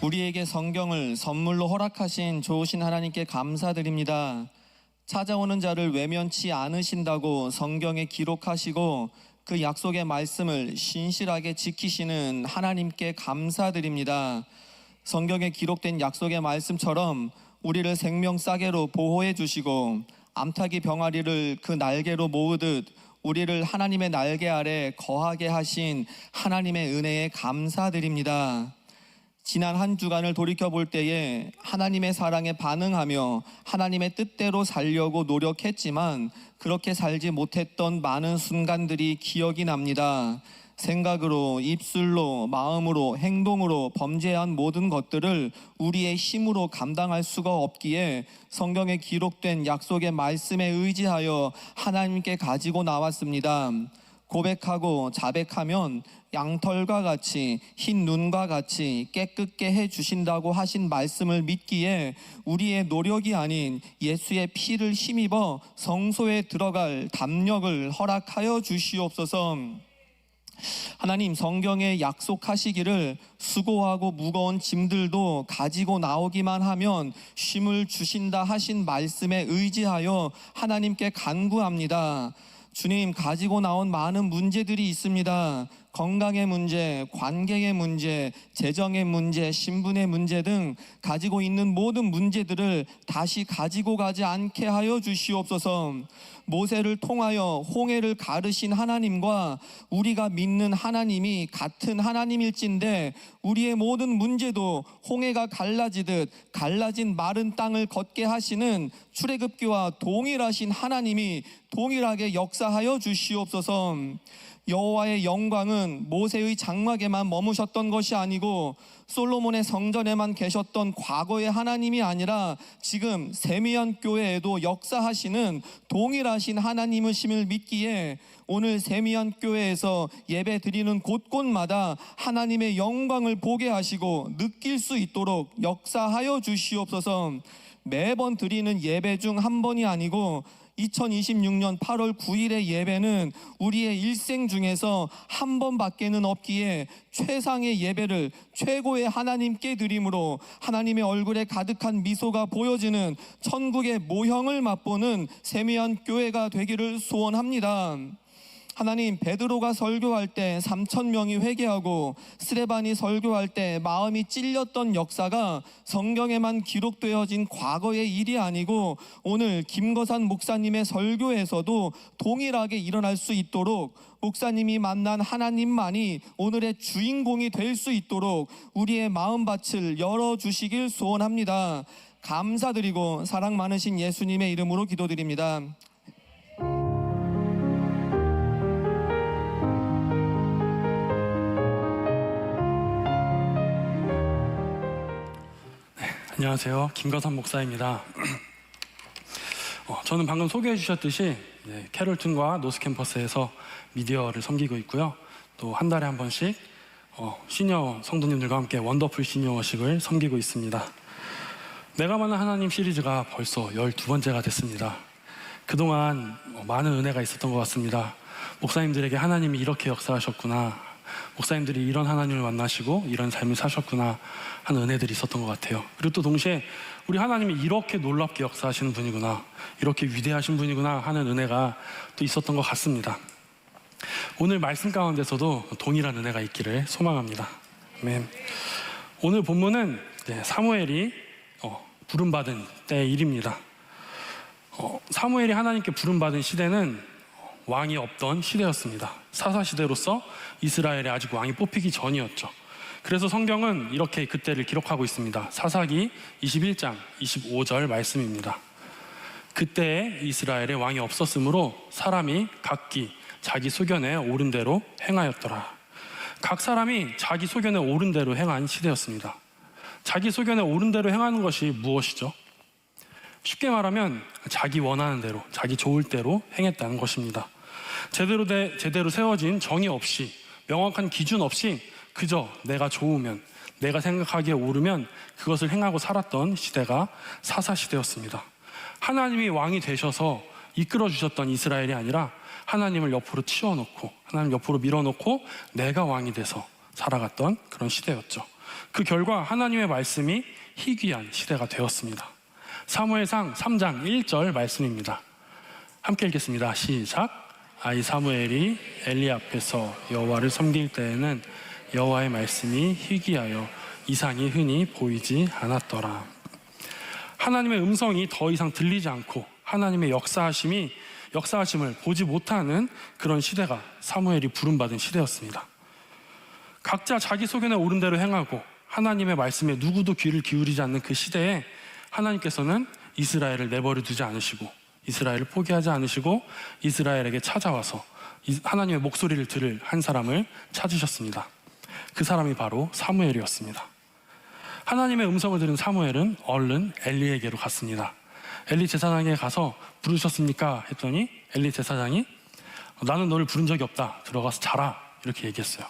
우리에게 성경을 선물로 허락하신 좋으신 하나님께 감사드립니다. 찾아오는 자를 외면치 않으신다고 성경에 기록하시고 그 약속의 말씀을 신실하게 지키시는 하나님께 감사드립니다. 성경에 기록된 약속의 말씀처럼 우리를 생명싸개로 보호해 주시고 암탉이 병아리를 그 날개로 모으듯 우리를 하나님의 날개 아래 거하게 하신 하나님의 은혜에 감사드립니다. 지난 한 주간을 돌이켜볼 때에 하나님의 사랑에 반응하며 하나님의 뜻대로 살려고 노력했지만 그렇게 살지 못했던 많은 순간들이 기억이 납니다. 생각으로, 입술로, 마음으로, 행동으로 범죄한 모든 것들을 우리의 힘으로 감당할 수가 없기에 성경에 기록된 약속의 말씀에 의지하여 하나님께 가지고 나왔습니다. 고백하고 자백하면 양털과 같이 흰 눈과 같이 깨끗게 해주신다고 하신 말씀을 믿기에 우리의 노력이 아닌 예수의 피를 힘입어 성소에 들어갈 담력을 허락하여 주시옵소서. 하나님, 성경에 약속하시기를 수고하고 무거운 짐들도 가지고 나오기만 하면 쉼을 주신다 하신 말씀에 의지하여 하나님께 간구합니다. 주님, 가지고 나온 많은 문제들이 있습니다. 건강의 문제, 관계의 문제, 재정의 문제, 신분의 문제 등 가지고 있는 모든 문제들을 다시 가지고 가지 않게 하여 주시옵소서. 모세를 통하여 홍해를 가르신 하나님과 우리가 믿는 하나님이 같은 하나님일진데 우리의 모든 문제도 홍해가 갈라지듯 갈라진 마른 땅을 걷게 하시는 출애굽기와 동일하신 하나님이 동일하게 역사하여 주시옵소서. 여호와의 영광은 모세의 장막에만 머무셨던 것이 아니고 솔로몬의 성전에만 계셨던 과거의 하나님이 아니라 지금 세미연 교회에도 역사하시는 동일하신 하나님이심을 믿기에 오늘 세미연 교회에서 예배 드리는 곳곳마다 하나님의 영광을 보게 하시고 느낄 수 있도록 역사하여 주시옵소서. 매번 드리는 예배 중 한 번이 아니고 2026년 8월 9일의 예배는 우리의 일생 중에서 한 번밖에는 없기에 최상의 예배를 최고의 하나님께 드림으로 하나님의 얼굴에 가득한 미소가 보여지는 천국의 모형을 맛보는 세미연 교회가 되기를 소원합니다. 하나님, 베드로가 설교할 때 3,000명이 회개하고 스데반이 설교할 때 마음이 찔렸던 역사가 성경에만 기록되어진 과거의 일이 아니고 오늘 김거산 목사님의 설교에서도 동일하게 일어날 수 있도록 목사님이 만난 하나님만이 오늘의 주인공이 될 수 있도록 우리의 마음밭을 열어주시길 소원합니다. 감사드리고 사랑 많으신 예수님의 이름으로 기도드립니다. 안녕하세요. 김거산 목사입니다. 저는 방금 소개해 주셨듯이 캐롤튼과 노스캠퍼스에서 미디어를 섬기고 있고요. 또 한 달에 한 번씩 시니어 성도님들과 함께 원더풀 시니어워식을 섬기고 있습니다. 내가 만난 하나님 시리즈가 벌써 12번째가 됐습니다. 그동안 많은 은혜가 있었던 것 같습니다. 목사님들에게 하나님이 이렇게 역사하셨구나, 목사님들이 이런 하나님을 만나시고 이런 삶을 사셨구나 하는 은혜들이 있었던 것 같아요. 그리고 또 동시에 우리 하나님이 이렇게 놀랍게 역사하시는 분이구나, 이렇게 위대하신 분이구나 하는 은혜가 또 있었던 것 같습니다. 오늘 말씀 가운데서도 동일한 은혜가 있기를 소망합니다. 아멘. 오늘 본문은 사무엘이 부름받은 때의 일입니다. 사무엘이 하나님께 부름받은 시대는 왕이 없던 시대였습니다. 사사시대로서 이스라엘에 아직 왕이 뽑히기 전이었죠. 그래서 성경은 이렇게 그때를 기록하고 있습니다. 사사기 21장 25절 말씀입니다. 그때에 이스라엘에 왕이 없었으므로 사람이 각기 자기 소견에 옳은 대로 행하였더라. 각 사람이 자기 소견에 옳은 대로 행한 시대였습니다. 자기 소견에 옳은 대로 행하는 것이 무엇이죠? 쉽게 말하면 자기 원하는 대로, 자기 좋을 대로 행했다는 것입니다. 제대로 세워진 정의 없이, 명확한 기준 없이 그저 내가 좋으면, 내가 생각하기에 옳으면 그것을 행하고 살았던 시대가 사사시대였습니다. 하나님이 왕이 되셔서 이끌어 주셨던 이스라엘이 아니라 하나님을 옆으로 치워놓고, 하나님 옆으로 밀어놓고 내가 왕이 돼서 살아갔던 그런 시대였죠. 그 결과 하나님의 말씀이 희귀한 시대가 되었습니다. 사무엘상 3장 1절 말씀입니다. 함께 읽겠습니다. 시작. 아이 사무엘이 엘리 앞에서 여호와를 섬길 때에는 여호와의 말씀이 희귀하여 이상이 흔히 보이지 않았더라. 하나님의 음성이 더 이상 들리지 않고 하나님의 역사하심을 보지 못하는 그런 시대가 사무엘이 부름받은 시대였습니다. 각자 자기 소견에 오른 대로 행하고 하나님의 말씀에 누구도 귀를 기울이지 않는 그 시대에 하나님께서는 이스라엘을 내버려 두지 않으시고 이스라엘을 포기하지 않으시고 이스라엘에게 찾아와서 하나님의 목소리를 들을 한 사람을 찾으셨습니다. 그 사람이 바로 사무엘이었습니다. 하나님의 음성을 들은 사무엘은 얼른 엘리에게로 갔습니다. 엘리 제사장에게 가서 부르셨습니까? 했더니 엘리 제사장이 나는 너를 부른 적이 없다. 들어가서 자라. 이렇게 얘기했어요.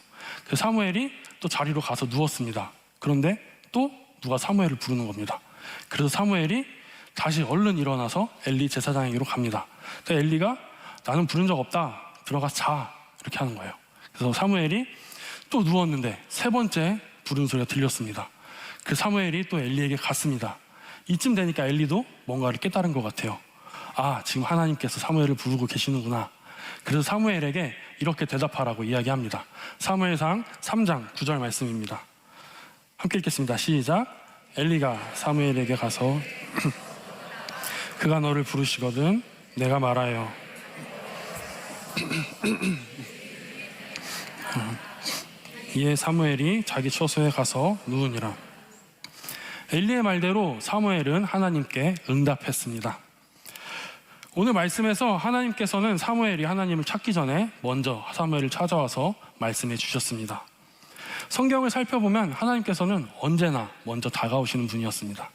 그 사무엘이 또 자리로 가서 누웠습니다. 그런데 또 누가 사무엘을 부르는 겁니다. 그래서 사무엘이 다시 얼른 일어나서 엘리 제사장에게로 갑니다. 엘리가 나는 부른 적 없다. 들어가서 자. 이렇게 하는 거예요. 그래서 사무엘이 또 누웠는데 세 번째 부르는 소리가 들렸습니다. 그 사무엘이 또 엘리에게 갔습니다. 이쯤 되니까 엘리도 뭔가를 깨달은 것 같아요. 아, 지금 하나님께서 사무엘을 부르고 계시는구나. 그래서 사무엘에게 이렇게 대답하라고 이야기합니다. 사무엘상 3장 9절 말씀입니다. 함께 읽겠습니다. 시작. 엘리가 사무엘에게 가서 그가 너를 부르시거든 내가 말하여 이에 사무엘이 자기 처소에 가서 누우니라. 엘리의 말대로 사무엘은 하나님께 응답했습니다. 오늘 말씀에서 하나님께서는 사무엘이 하나님을 찾기 전에 먼저 사무엘을 찾아와서 말씀해 주셨습니다. 성경을 살펴보면 하나님께서는 언제나 먼저 다가오시는 분이었습니다.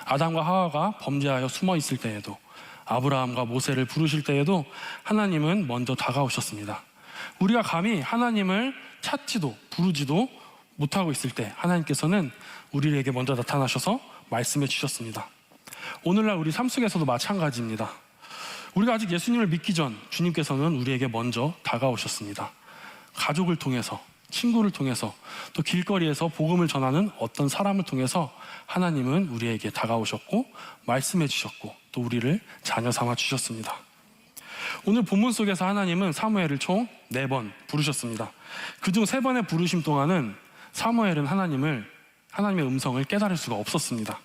아담과 하와가 범죄하여 숨어 있을 때에도, 아브라함과 모세를 부르실 때에도 하나님은 먼저 다가오셨습니다. 우리가 감히 하나님을 찾지도 부르지도 못하고 있을 때 하나님께서는 우리에게 먼저 나타나셔서 말씀해 주셨습니다. 오늘날 우리 삶 속에서도 마찬가지입니다. 우리가 아직 예수님을 믿기 전 주님께서는 우리에게 먼저 다가오셨습니다. 가족을 통해서, 친구를 통해서, 또 길거리에서 복음을 전하는 어떤 사람을 통해서 하나님은 우리에게 다가오셨고 말씀해 주셨고 또 우리를 자녀 삼아 주셨습니다. 오늘 본문 속에서 하나님은 사무엘을 총 4번 부르셨습니다. 그중 3번의 부르심 동안은 사무엘은 하나님의 음성을 깨달을 수가 없었습니다.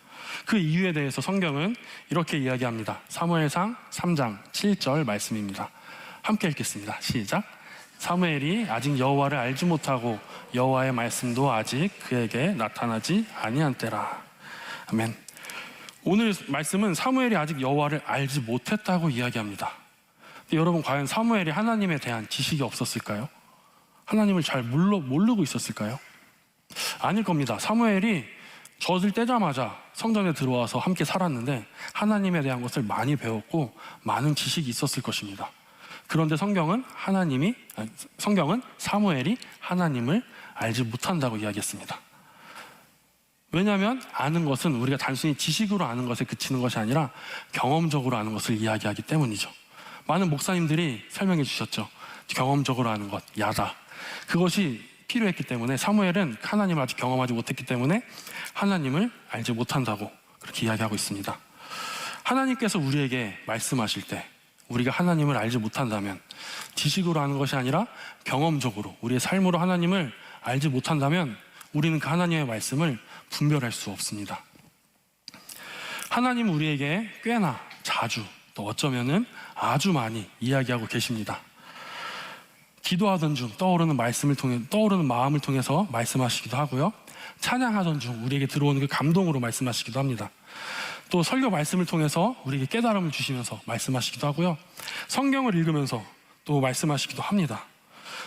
그 이유에 대해서 성경은 이렇게 이야기합니다. 사무엘상 3장 7절 말씀입니다. 함께 읽겠습니다. 시작. 사무엘이 아직 여호와를 알지 못하고 여호와의 말씀도 아직 그에게 나타나지 아니한 때라. 아멘. 오늘 말씀은 사무엘이 아직 여호와를 알지 못했다고 이야기합니다. 근데 여러분, 과연 사무엘이 하나님에 대한 지식이 없었을까요? 하나님을 잘 모르고 있었을까요? 아닐 겁니다. 사무엘이 젖을 떼자마자 성전에 들어와서 함께 살았는데 하나님에 대한 것을 많이 배웠고 많은 지식이 있었을 것입니다. 그런데 성경은 사무엘이 하나님을 알지 못한다고 이야기했습니다. 왜냐하면 아는 것은 우리가 단순히 지식으로 아는 것에 그치는 것이 아니라 경험적으로 아는 것을 이야기하기 때문이죠. 많은 목사님들이 설명해 주셨죠. 경험적으로 아는 것, 야다. 그것이 필요했기 때문에 사무엘은 하나님을 아직 경험하지 못했기 때문에 하나님을 알지 못한다고 그렇게 이야기하고 있습니다. 하나님께서 우리에게 말씀하실 때 우리가 하나님을 알지 못한다면, 지식으로 아는 것이 아니라 경험적으로 우리의 삶으로 하나님을 알지 못한다면 우리는 그 하나님의 말씀을 분별할 수 없습니다. 하나님은 우리에게 꽤나 자주, 또 어쩌면은 아주 많이 이야기하고 계십니다. 기도하던 중 떠오르는 마음을 통해서 말씀하시기도 하고요. 찬양하던 중 우리에게 들어오는 그 감동으로 말씀하시기도 합니다. 또 설교 말씀을 통해서 우리에게 깨달음을 주시면서 말씀하시기도 하고요. 성경을 읽으면서 또 말씀하시기도 합니다.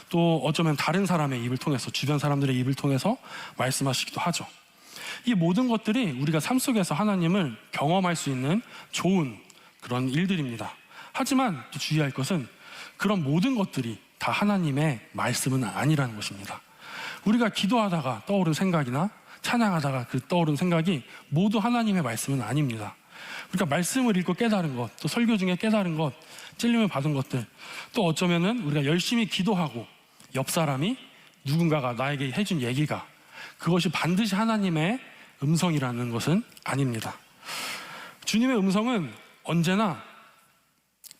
또 어쩌면 다른 사람의 입을 통해서, 주변 사람들의 입을 통해서 말씀하시기도 하죠. 이 모든 것들이 우리가 삶 속에서 하나님을 경험할 수 있는 좋은 그런 일들입니다. 하지만 또 주의할 것은 그런 모든 것들이 다 하나님의 말씀은 아니라는 것입니다. 우리가 기도하다가 떠오른 생각이나 찬양하다가 그 떠오른 생각이 모두 하나님의 말씀은 아닙니다. 우리가 말씀을 읽고 깨달은 것, 또 설교 중에 깨달은 것, 찔림을 받은 것들, 또 어쩌면은 우리가 열심히 기도하고 옆 사람이 누군가가 나에게 해준 얘기가 그것이 반드시 하나님의 음성이라는 것은 아닙니다. 주님의 음성은 언제나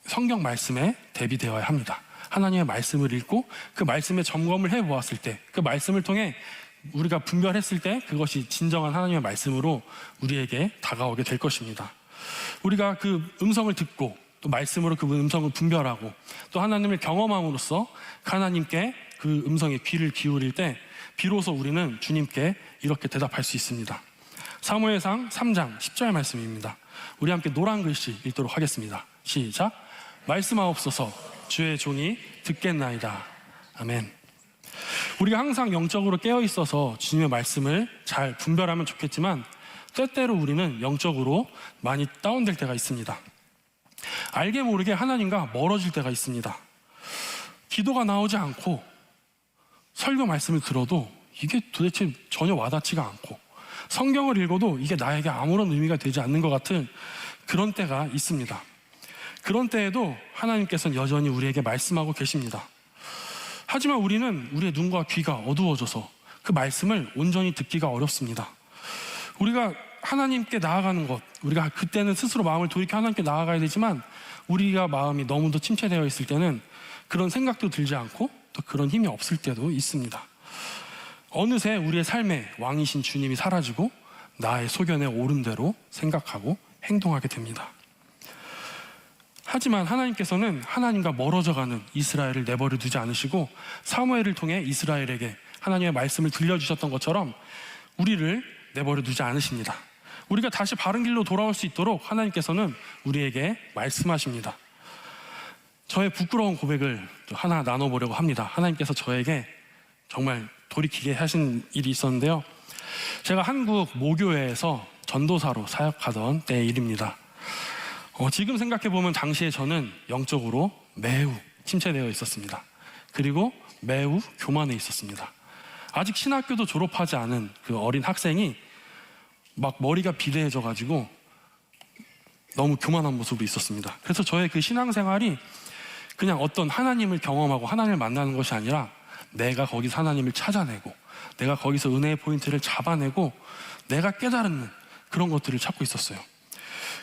성경 말씀에 대비되어야 합니다. 하나님의 말씀을 읽고 그 말씀에 점검을 해보았을 때, 그 말씀을 통해 우리가 분별했을 때 그것이 진정한 하나님의 말씀으로 우리에게 다가오게 될 것입니다. 우리가 그 음성을 듣고 또 말씀으로 그 음성을 분별하고 또 하나님을 경험함으로써 하나님께 그 음성에 귀를 기울일 때 비로소 우리는 주님께 이렇게 대답할 수 있습니다. 사무엘상 3장 10절 말씀입니다. 우리 함께 노란 글씨 읽도록 하겠습니다. 시작. 말씀하옵소서, 주의 종이 듣겠나이다. 아멘. 우리가 항상 영적으로 깨어 있어서 주님의 말씀을 잘 분별하면 좋겠지만 때때로 우리는 영적으로 많이 다운될 때가 있습니다. 알게 모르게 하나님과 멀어질 때가 있습니다. 기도가 나오지 않고 설교 말씀을 들어도 이게 도대체 전혀 와닿지가 않고 성경을 읽어도 이게 나에게 아무런 의미가 되지 않는 것 같은 그런 때가 있습니다. 그런 때에도 하나님께서는 여전히 우리에게 말씀하고 계십니다. 하지만 우리는 우리의 눈과 귀가 어두워져서 그 말씀을 온전히 듣기가 어렵습니다. 우리가 하나님께 나아가는 것, 우리가 그때는 스스로 마음을 돌이켜 하나님께 나아가야 되지만 우리가 마음이 너무도 침체되어 있을 때는 그런 생각도 들지 않고 또 그런 힘이 없을 때도 있습니다. 어느새 우리의 삶에 왕이신 주님이 사라지고 나의 소견에 옳은 대로 생각하고 행동하게 됩니다. 하지만 하나님께서는 하나님과 멀어져가는 이스라엘을 내버려 두지 않으시고 사무엘을 통해 이스라엘에게 하나님의 말씀을 들려주셨던 것처럼 우리를 내버려 두지 않으십니다. 우리가 다시 바른 길로 돌아올 수 있도록 하나님께서는 우리에게 말씀하십니다. 저의 부끄러운 고백을 하나 나눠보려고 합니다. 하나님께서 저에게 정말 돌이키게 하신 일이 있었는데요. 제가 한국 모교회에서 전도사로 사역하던 때의 일입니다. 지금 생각해보면 당시에 저는 영적으로 매우 침체되어 있었습니다. 그리고 매우 교만해 있었습니다. 아직 신학교도 졸업하지 않은 그 어린 학생이 막 머리가 비대해져가지고 너무 교만한 모습으로 있었습니다. 그래서 저의 그 신앙생활이 그냥 어떤 하나님을 경험하고 하나님을 만나는 것이 아니라 내가 거기서 하나님을 찾아내고 내가 거기서 은혜의 포인트를 잡아내고 내가 깨달는 그런 것들을 찾고 있었어요.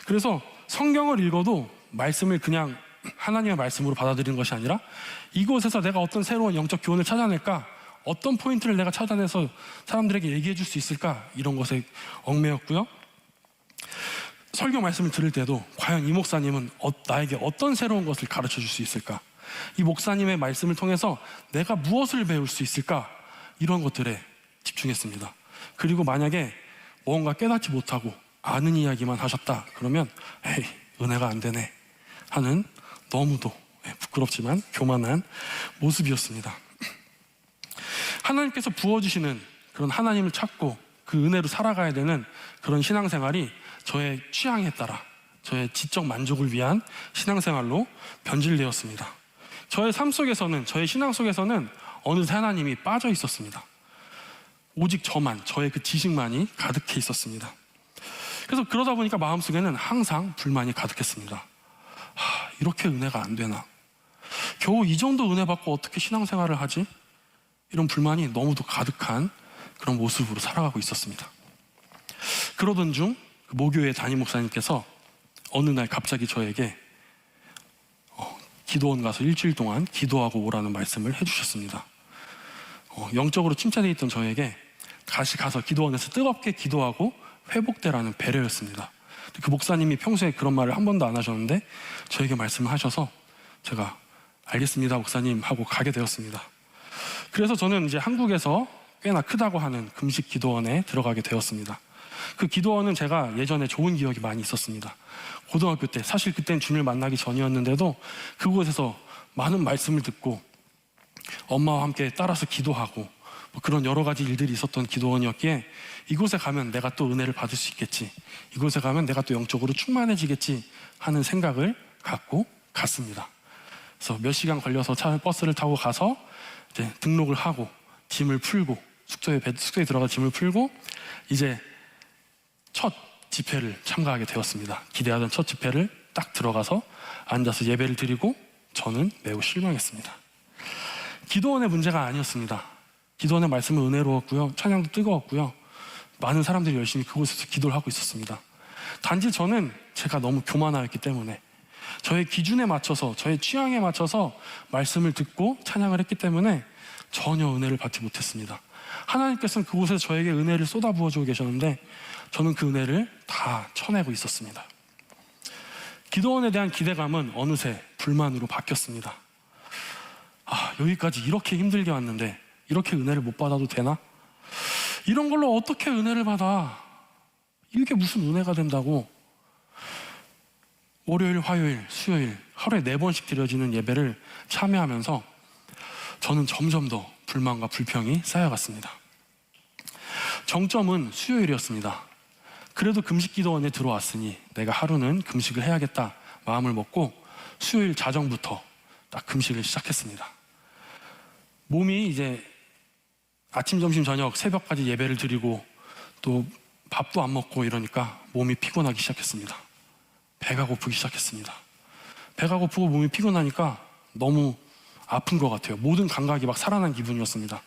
그래서 성경을 읽어도 말씀을 그냥 하나님의 말씀으로 받아들이는 것이 아니라 이곳에서 내가 어떤 새로운 영적 교훈을 찾아낼까, 어떤 포인트를 내가 찾아내서 사람들에게 얘기해 줄 수 있을까, 이런 것에 얽매였고요. 설교 말씀을 들을 때도 과연 이 목사님은 나에게 어떤 새로운 것을 가르쳐 줄 수 있을까, 이 목사님의 말씀을 통해서 내가 무엇을 배울 수 있을까, 이런 것들에 집중했습니다. 그리고 만약에 뭔가 깨닫지 못하고 아는 이야기만 하셨다 그러면 에이, 은혜가 안 되네 하는 너무도 부끄럽지만 교만한 모습이었습니다. 하나님께서 부어주시는 그런 하나님을 찾고 그 은혜로 살아가야 되는 그런 신앙생활이 저의 취향에 따라 저의 지적 만족을 위한 신앙생활로 변질되었습니다. 저의 삶 속에서는, 저의 신앙 속에서는 어느새 하나님이 빠져 있었습니다. 오직 저의 그 지식만이 가득해 있었습니다. 그래서 그러다 보니까 마음속에는 항상 불만이 가득했습니다. 이렇게 은혜가 안 되나? 겨우 이 정도 은혜 받고 어떻게 신앙생활을 하지? 이런 불만이 너무도 가득한 그런 모습으로 살아가고 있었습니다. 그러던 중 모교회 담임 목사님께서 어느 날 갑자기 저에게 기도원 가서 일주일 동안 기도하고 오라는 말씀을 해주셨습니다. 영적으로 침체되어 있던 저에게 다시 가서 기도원에서 뜨겁게 기도하고 회복되라는 배려였습니다. 그 목사님이 평소에 그런 말을 한 번도 안 하셨는데 저에게 말씀을 하셔서 제가 알겠습니다 목사님 하고 가게 되었습니다. 그래서 저는 이제 한국에서 꽤나 크다고 하는 금식 기도원에 들어가게 되었습니다. 그 기도원은 제가 예전에 좋은 기억이 많이 있었습니다. 고등학교 때, 사실 그때는 주님을 만나기 전이었는데도 그곳에서 많은 말씀을 듣고 엄마와 함께 따라서 기도하고 그런 여러 가지 일들이 있었던 기도원이었기에 이곳에 가면 내가 또 은혜를 받을 수 있겠지, 이곳에 가면 내가 또 영적으로 충만해지겠지 하는 생각을 갖고 갔습니다. 그래서 몇 시간 걸려서 버스를 타고 가서 이제 등록을 하고 짐을 풀고 숙소에 들어가 짐을 풀고 이제 첫 집회를 참가하게 되었습니다. 기대하던 첫 집회를 딱 들어가서 앉아서 예배를 드리고 저는 매우 실망했습니다. 기도원의 문제가 아니었습니다. 기도원의 말씀은 은혜로웠고요. 찬양도 뜨거웠고요. 많은 사람들이 열심히 그곳에서 기도를 하고 있었습니다. 단지 저는 제가 너무 교만하였기 때문에 저의 기준에 맞춰서, 저의 취향에 맞춰서 말씀을 듣고 찬양을 했기 때문에 전혀 은혜를 받지 못했습니다. 하나님께서는 그곳에서 저에게 은혜를 쏟아부어주고 계셨는데 저는 그 은혜를 다 쳐내고 있었습니다. 기도원에 대한 기대감은 어느새 불만으로 바뀌었습니다. 여기까지 이렇게 힘들게 왔는데 이렇게 은혜를 못 받아도 되나? 이런 걸로 어떻게 은혜를 받아? 이게 무슨 은혜가 된다고? 월요일, 화요일, 수요일 하루에 4번씩 드려지는 예배를 참여하면서 저는 점점 더 불만과 불평이 쌓여갔습니다. 정점은 수요일이었습니다. 그래도 금식기도원에 들어왔으니 내가 하루는 금식을 해야겠다 마음을 먹고 수요일 자정부터 딱 금식을 시작했습니다. 몸이 이제 아침, 점심, 저녁, 새벽까지 예배를 드리고 또 밥도 안 먹고 이러니까 몸이 피곤하기 시작했습니다. 배가 고프기 시작했습니다. 배가 고프고 몸이 피곤하니까 너무 아픈 것 같아요. 모든 감각이 막 살아난 기분이었습니다.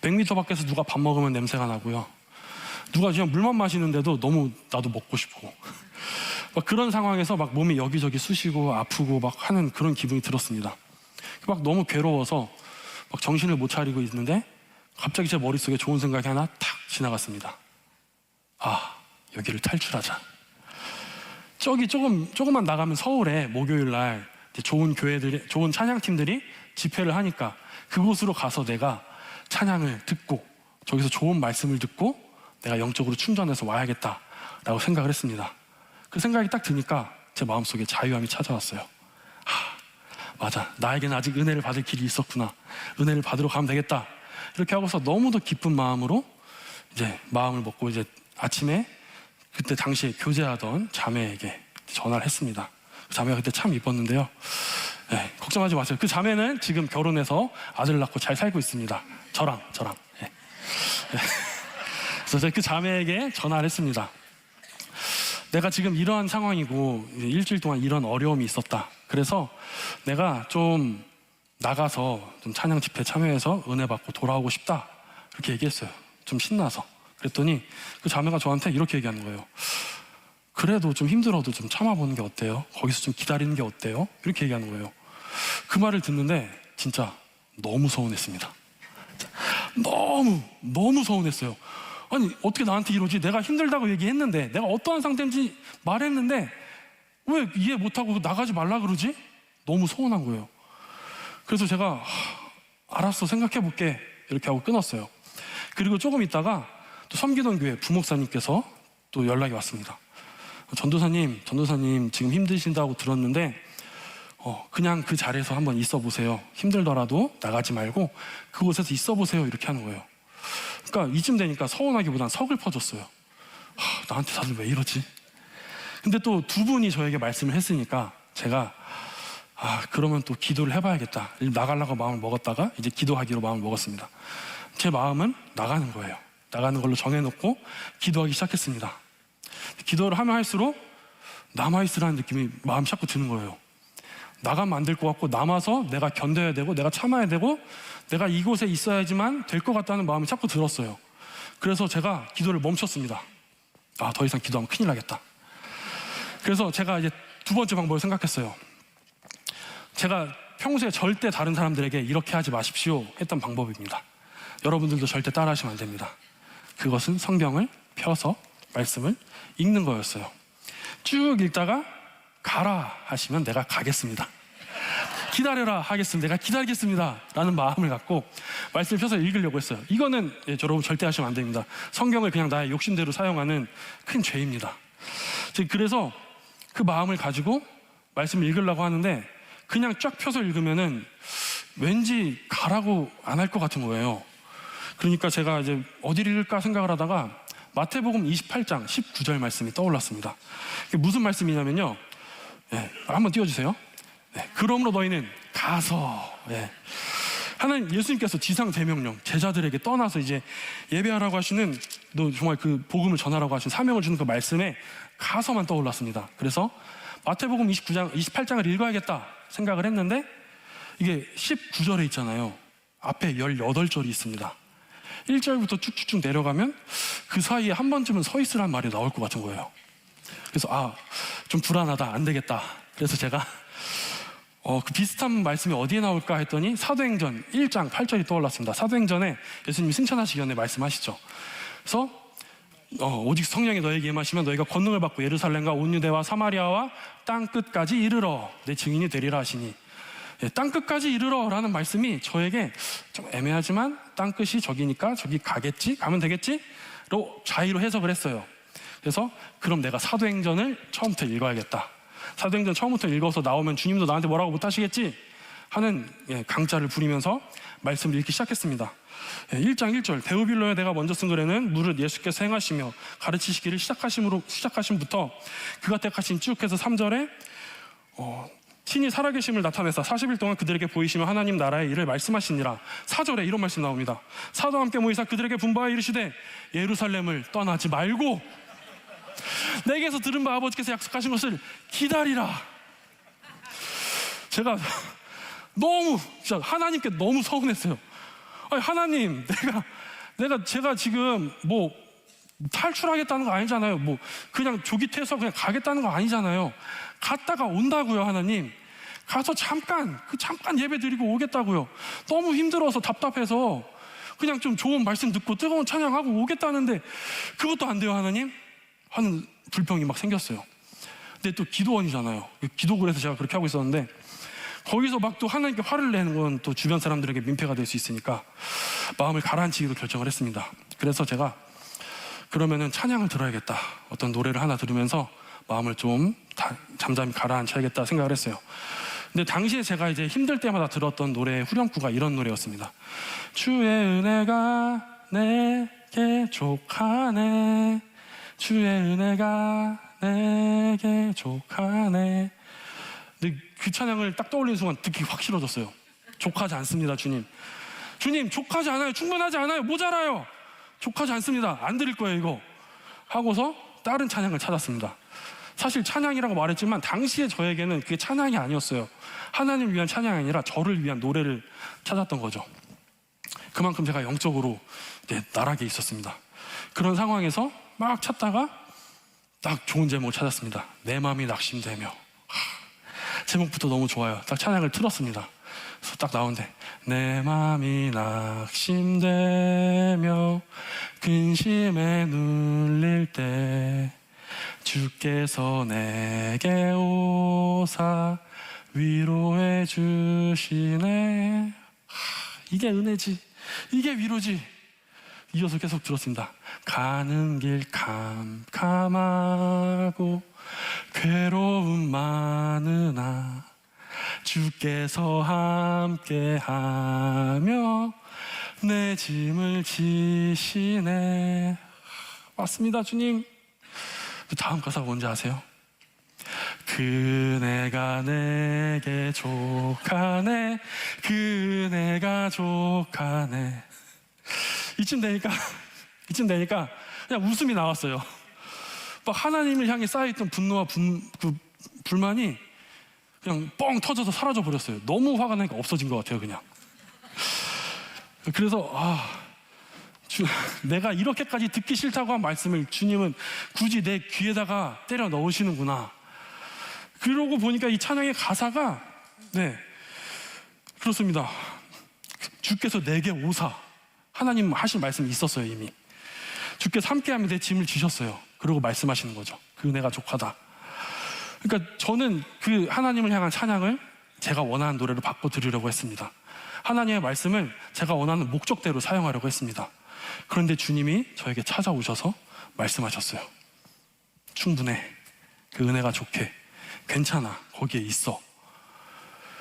100m 밖에서 누가 밥 먹으면 냄새가 나고요. 누가 그냥 물만 마시는데도 너무 나도 먹고 싶고 막 그런 상황에서 막 몸이 여기저기 쑤시고 아프고 막 하는 그런 기분이 들었습니다. 막 너무 괴로워서 막 정신을 못 차리고 있는데 갑자기 제 머릿속에 좋은 생각이 하나 탁 지나갔습니다. 여기를 탈출하자. 저기 조금만 나가면 서울에 목요일 날 좋은 교회들이, 좋은 찬양팀들이 집회를 하니까 그곳으로 가서 내가 찬양을 듣고 저기서 좋은 말씀을 듣고 내가 영적으로 충전해서 와야겠다라고 생각을 했습니다. 그 생각이 딱 드니까 제 마음속에 자유함이 찾아왔어요. 맞아, 나에게는 아직 은혜를 받을 길이 있었구나. 은혜를 받으러 가면 되겠다. 이렇게 하고서 너무도 기쁜 마음으로 이제 마음을 먹고 이제 아침에 그때 당시에 교제하던 자매에게 전화를 했습니다. 그 자매가 그때 참 이뻤는데요. 걱정하지 마세요. 그 자매는 지금 결혼해서 아들 낳고 잘 살고 있습니다. 저랑. 그래서 제가 그 자매에게 전화를 했습니다. 내가 지금 이러한 상황이고 일주일 동안 이런 어려움이 있었다. 그래서 내가 좀 나가서 좀 찬양 집회 참여해서 은혜 받고 돌아오고 싶다. 이렇게 얘기했어요. 좀 신나서. 그랬더니 그 자매가 저한테 이렇게 얘기하는 거예요. 그래도 좀 힘들어도 좀 참아보는 게 어때요? 거기서 좀 기다리는 게 어때요? 이렇게 얘기하는 거예요. 그 말을 듣는데 진짜 너무 서운했습니다. 너무 서운했어요. 아니 어떻게 나한테 이러지? 내가 힘들다고 얘기했는데, 내가 어떠한 상태인지 말했는데 왜 이해 못하고 나가지 말라 그러지? 너무 서운한 거예요. 그래서 제가 알았어, 생각해볼게 이렇게 하고 끊었어요. 그리고 조금 있다가 또 섬기던 교회 부목사님께서 또 연락이 왔습니다. 전도사님 지금 힘드신다고 들었는데 그냥 그 자리에서 한번 있어 보세요. 힘들더라도 나가지 말고 그곳에서 있어 보세요. 이렇게 하는 거예요. 그러니까 이쯤 되니까 서운하기보단 서글퍼졌어요. 나한테 다들 왜 이러지? 근데 또 두 분이 저에게 말씀을 했으니까 제가 그러면 또 기도를 해봐야겠다. 나가려고 마음을 먹었다가 이제 기도하기로 마음을 먹었습니다. 제 마음은 나가는 거예요. 나가는 걸로 정해놓고 기도하기 시작했습니다. 기도를 하면 할수록 남아있으라는 느낌이 마음이 자꾸 드는 거예요. 나가면 안 될 것 같고, 남아서 내가 견뎌야 되고 내가 참아야 되고 내가 이곳에 있어야지만 될 것 같다는 마음이 자꾸 들었어요. 그래서 제가 기도를 멈췄습니다. 더 이상 기도하면 큰일 나겠다. 그래서 제가 이제 두 번째 방법을 생각했어요. 제가 평소에 절대 다른 사람들에게 이렇게 하지 마십시오 했던 방법입니다. 여러분들도 절대 따라하시면 안 됩니다. 그것은 성경을 펴서 말씀을 읽는 거였어요. 쭉 읽다가 가라 하시면 내가 가겠습니다. 기다려라 하겠습니다. 내가 기다리겠습니다 라는 마음을 갖고 말씀을 펴서 읽으려고 했어요. 이거는 여러분 절대 하시면 안 됩니다. 성경을 그냥 나의 욕심대로 사용하는 큰 죄입니다. 그래서 그 마음을 가지고 말씀을 읽으려고 하는데 그냥 쫙 펴서 읽으면은 왠지 가라고 안 할 것 같은 거예요. 그러니까 제가 이제 어디를 읽을까 생각을 하다가 마태복음 28장 19절 말씀이 떠올랐습니다. 이게 무슨 말씀이냐면요. 한번 띄워주세요. 그러므로 너희는 가서. 하나님 예수님께서 지상 대명령, 제자들에게 떠나서 이제 예배하라고 하시는, 너 정말 그 복음을 전하라고 하신 사명을 주는 그 말씀에 가서만 떠올랐습니다. 그래서 마태복음 28장을 읽어야겠다 생각을 했는데 이게 19절에 있잖아요. 앞에 18절이 있습니다. 1절부터 쭉쭉쭉 내려가면 그 사이에 한 번쯤은 서 있으란 말이 나올 것 같은 거예요. 그래서 좀 불안하다, 안 되겠다. 그래서 제가 그 비슷한 말씀이 어디에 나올까 했더니 사도행전 1장 8절이 떠올랐습니다. 사도행전에 예수님이 승천하시기 전에 말씀하시죠. 그래서 오직 성령이 너에게 임하시면 너희가 권능을 받고 예루살렘과 온 유대와 사마리아와 땅끝까지 이르러 내 증인이 되리라 하시니, 땅끝까지 이르러라는 말씀이 저에게 좀 애매하지만 땅끝이 저기니까 저기 가면 되겠지로 자의로 해석을 했어요. 그래서 그럼 내가 사도행전을 처음부터 읽어야겠다. 사도행전 처음부터 읽어서 나오면 주님도 나한테 뭐라고 못하시겠지 하는 강짜를 부리면서 말씀을 읽기 시작했습니다. 1장 1절 데오빌로에 내가 먼저 쓴 글에는 무릇 예수께서 행하시며 가르치시기를 시작하심부터 그가 택하신 쭉 해서 3절에 친히 살아계심을 나타내사 40일 동안 그들에게 보이시며 하나님 나라의 일을 말씀하시니라. 4절에 이런 말씀 나옵니다. 사도와 함께 모이사 그들에게 분부하여 이르시되 예루살렘을 떠나지 말고 내게서 들은 바 아버지께서 약속하신 것을 기다리라. 제가 너무 진짜 하나님께 너무 서운했어요. 아니, 하나님, 제가 지금 뭐 탈출하겠다는 거 아니잖아요. 뭐 그냥 조기 퇴소 그냥 가겠다는 거 아니잖아요. 갔다가 온다고요. 하나님, 가서 잠깐 예배 드리고 오겠다고요. 너무 힘들어서 답답해서 그냥 좀 좋은 말씀 듣고 뜨거운 찬양하고 오겠다는데 그것도 안 돼요. 하나님 하는 불평이 막 생겼어요. 근데 또 기도원이잖아요. 기도굴에서 제가 그렇게 하고 있었는데 거기서 막 또 하나님께 화를 내는 건 또 주변 사람들에게 민폐가 될 수 있으니까 마음을 가라앉히기로 결정을 했습니다. 그래서 제가 그러면은 찬양을 들어야겠다. 어떤 노래를 하나 들으면서 마음을 좀 잠잠히 가라앉혀야겠다 생각을 했어요. 근데 당시에 제가 이제 힘들 때마다 들었던 노래의 후렴구가 이런 노래였습니다. 주의 은혜가 내게 족하네, 주의 은혜가 내게 족하네. 근데 그 찬양을 딱 떠올리는 순간 듣기 확 싫어졌어요. 족하지 않습니다. 주님 족하지 않아요. 충분하지 않아요. 모자라요. 족하지 않습니다. 안 드릴 거예요 이거 하고서 다른 찬양을 찾았습니다. 사실 찬양이라고 말했지만 당시에 저에게는 그게 찬양이 아니었어요. 하나님을 위한 찬양이 아니라 저를 위한 노래를 찾았던 거죠. 그만큼 제가 영적으로 나락에 있었습니다. 그런 상황에서 막 찾다가 딱 좋은 제목을 찾았습니다. 내 마음이 낙심되며. 제목부터 너무 좋아요. 딱 찬양을 틀었습니다. 그래서 딱 나오는데 내 마음이 낙심되며 근심에 눌릴 때 주께서 내게 오사 위로해 주시네. 이게 은혜지, 이게 위로지. 이어서 계속 들었습니다. 가는 길 캄캄하고 괴로움 많으나 주께서 함께하며 내 짐을 지시네. 맞습니다. 주님. 다음 가사가 뭔지 아세요? 그네가 내게 족하네, 그네가 족하네. 이쯤 되니까 그냥 웃음이 나왔어요. 막 하나님을 향해 쌓여있던 분노와 불만이 그냥 뻥 터져서 사라져 버렸어요. 너무 화가 나니까 없어진 것 같아요. 그냥. 그래서 내가 이렇게까지 듣기 싫다고 한 말씀을 주님은 굳이 내 귀에다가 때려 넣으시는구나. 그러고 보니까 이 찬양의 가사가 그렇습니다. 주께서 내게 오사. 하나님 하신 말씀이 있었어요. 이미 주께서 함께하면 내 짐을 지셨어요. 그러고 말씀하시는 거죠. 그 은혜가 족하다. 그러니까 저는 그 하나님을 향한 찬양을 제가 원하는 노래로 바꿔드리려고 했습니다. 하나님의 말씀을 제가 원하는 목적대로 사용하려고 했습니다. 그런데 주님이 저에게 찾아오셔서 말씀하셨어요. 충분해. 그 은혜가 좋게. 괜찮아. 거기에 있어.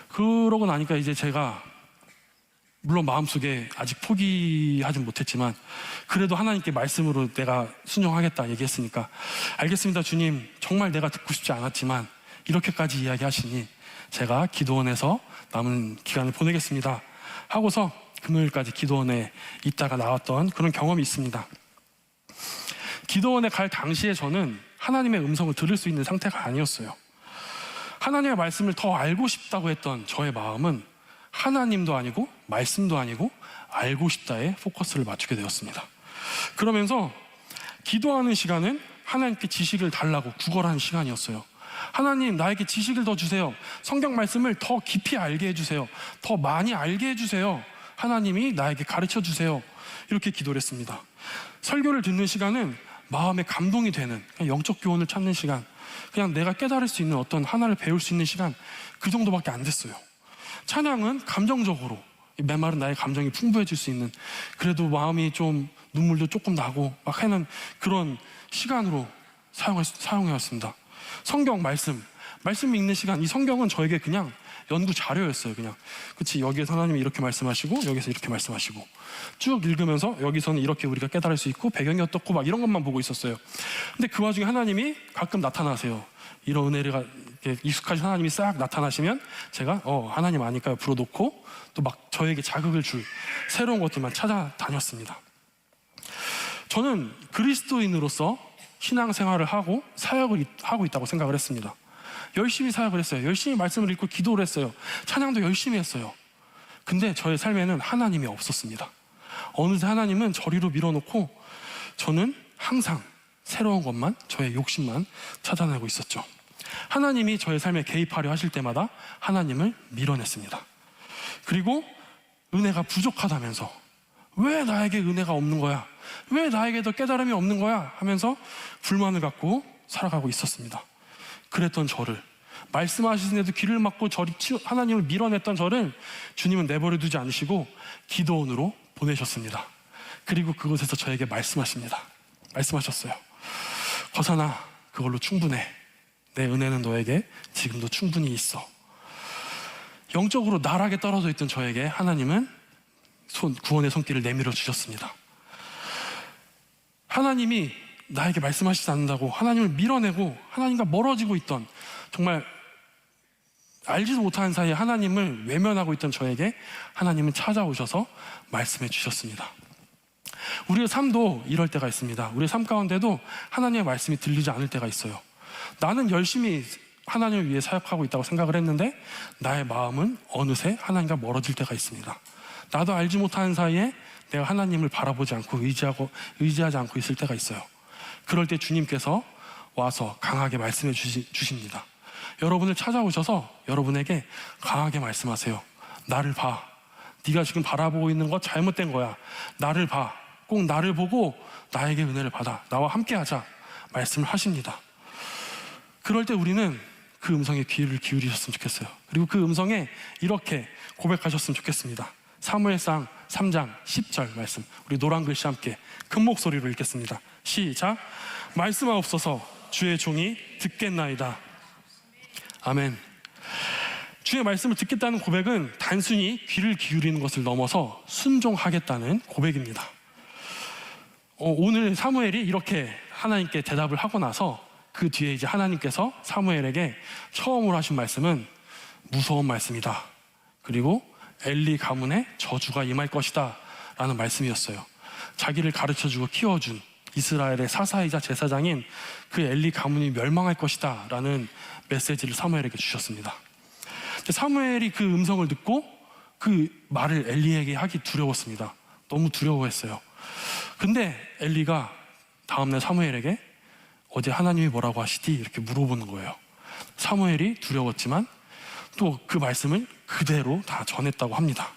그러고 나니까 이제 제가 물론 마음속에 아직 포기하진 못했지만 그래도 하나님께 말씀으로 내가 순종하겠다 얘기했으니까 알겠습니다. 주님, 정말 내가 듣고 싶지 않았지만 이렇게까지 이야기하시니 제가 기도원에서 남은 기간을 보내겠습니다 하고서 금요일까지 기도원에 있다가 나왔던 그런 경험이 있습니다. 기도원에 갈 당시에 저는 하나님의 음성을 들을 수 있는 상태가 아니었어요. 하나님의 말씀을 더 알고 싶다고 했던 저의 마음은 하나님도 아니고 말씀도 아니고 알고 싶다에 포커스를 맞추게 되었습니다. 그러면서 기도하는 시간은 하나님께 지식을 달라고 구걸하는 시간이었어요. 하나님, 나에게 지식을 더 주세요. 성경 말씀을 더 깊이 알게 해주세요. 더 많이 알게 해주세요. 하나님이 나에게 가르쳐 주세요. 이렇게 기도를 했습니다. 설교를 듣는 시간은 마음에 감동이 되는, 그냥 영적 교훈을 찾는 시간, 그냥 내가 깨달을 수 있는 어떤 하나를 배울 수 있는 시간, 그 정도밖에 안 됐어요. 찬양은 감정적으로, 메마른 나의 감정이 풍부해질 수 있는, 그래도 마음이 좀 눈물도 조금 나고 막 하는 그런 시간으로 사용해왔습니다. 성경 말씀 읽는 시간, 이 성경은 저에게 그냥 연구 자료였어요. 그냥 그치, 여기에서 하나님이 이렇게 말씀하시고 여기서 이렇게 말씀하시고, 쭉 읽으면서 여기서는 이렇게 우리가 깨달을 수 있고 배경이 어떻고 막 이런 것만 보고 있었어요. 근데 그 와중에 하나님이 가끔 나타나세요. 이런 은혜가 익숙하신 하나님이 싹 나타나시면 제가 하나님 아니까 옆으로 놓고 또 막 저에게 자극을 줄 새로운 것들만 찾아다녔습니다. 저는 그리스도인으로서 신앙생활을 하고 사역을 하고 있다고 생각을 했습니다. 열심히 사역을 했어요. 열심히 말씀을 읽고 기도를 했어요. 찬양도 열심히 했어요. 근데 저의 삶에는 하나님이 없었습니다. 어느새 하나님은 저리로 밀어놓고 저는 항상 새로운 것만, 저의 욕심만 찾아내고 있었죠. 하나님이 저의 삶에 개입하려 하실 때마다 하나님을 밀어냈습니다. 그리고 은혜가 부족하다면서, 왜 나에게 은혜가 없는 거야? 왜 나에게 더 깨달음이 없는 거야? 하면서 불만을 갖고 살아가고 있었습니다. 그랬던 저를, 말씀하시는데도 귀를 막고 하나님을 밀어냈던 저를 주님은 내버려 두지 않으시고 기도원으로 보내셨습니다. 그리고 그곳에서 저에게 말씀하셨어요. 거사나, 그걸로 충분해. 내 은혜는 너에게 지금도 충분히 있어. 영적으로 나락에 떨어져 있던 저에게 하나님은 구원의 손길을 내밀어 주셨습니다. 하나님이 나에게 말씀하시지 않는다고 하나님을 밀어내고 하나님과 멀어지고 있던, 정말 알지도 못하는 사이에 하나님을 외면하고 있던 저에게 하나님은 찾아오셔서 말씀해 주셨습니다. 우리의 삶도 이럴 때가 있습니다. 우리의 삶 가운데도 하나님의 말씀이 들리지 않을 때가 있어요. 나는 열심히 하나님을 위해 사역하고 있다고 생각을 했는데 나의 마음은 어느새 하나님과 멀어질 때가 있습니다. 나도 알지 못하는 사이에 내가 하나님을 바라보지 않고 의지하지 않고 있을 때가 있어요. 그럴 때 주님께서 와서 강하게 말씀해 주십니다. 여러분을 찾아오셔서 여러분에게 강하게 말씀하세요. 나를 봐. 네가 지금 바라보고 있는 것 잘못된 거야. 나를 봐. 꼭 나를 보고 나에게 은혜를 받아. 나와 함께 하자. 말씀을 하십니다. 그럴 때 우리는 그 음성에 귀를 기울이셨으면 좋겠어요. 그리고 그 음성에 이렇게 고백하셨으면 좋겠습니다. 사무엘상 3장 10절 말씀, 우리 노란 글씨 함께 큰 목소리로 읽겠습니다. 시작. 말씀하옵소서, 주의 종이 듣겠나이다. 아멘. 주의 말씀을 듣겠다는 고백은 단순히 귀를 기울이는 것을 넘어서 순종하겠다는 고백입니다. 오늘 사무엘이 이렇게 하나님께 대답을 하고 나서 그 뒤에 이제 하나님께서 사무엘에게 처음으로 하신 말씀은 무서운 말씀이다. 그리고 엘리 가문에 저주가 임할 것이다 라는 말씀이었어요. 자기를 가르쳐주고 키워준 이스라엘의 사사이자 제사장인 그 엘리 가문이 멸망할 것이다 라는 메시지를 사무엘에게 주셨습니다. 사무엘이 그 음성을 듣고 그 말을 엘리에게 하기 두려웠습니다. 너무 두려워했어요. 근데 엘리가 다음날 사무엘에게 어제 하나님이 뭐라고 하시디? 이렇게 물어보는 거예요. 사무엘이 두려웠지만 또 그 말씀을 그대로 다 전했다고 합니다.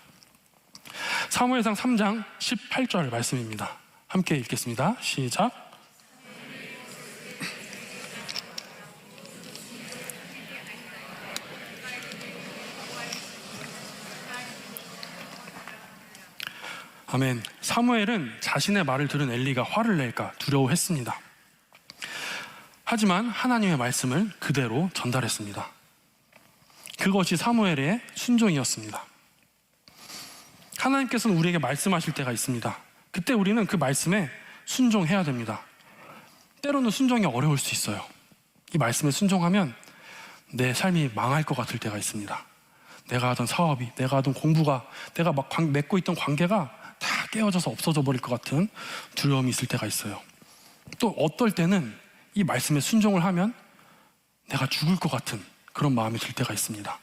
사무엘상 3장 18절 말씀입니다. 함께 읽겠습니다. 시작. 아멘. 사무엘은 자신의 말을 들은 엘리가 화를 낼까 두려워했습니다. 하지만 하나님의 말씀을 그대로 전달했습니다. 그것이 사무엘의 순종이었습니다. 하나님께서는 우리에게 말씀하실 때가 있습니다. 그때 우리는 그 말씀에 순종해야 됩니다. 때로는 순종이 어려울 수 있어요. 이 말씀에 순종하면 내 삶이 망할 것 같을 때가 있습니다. 내가 하던 사업이, 내가 하던 공부가, 내가 막 맺고 있던 관계가 다 깨어져서 없어져 버릴 것 같은 두려움이 있을 때가 있어요. 또 어떨 때는 이 말씀에 순종을 하면 내가 죽을 것 같은 그런 마음이 들 때가 있습니다.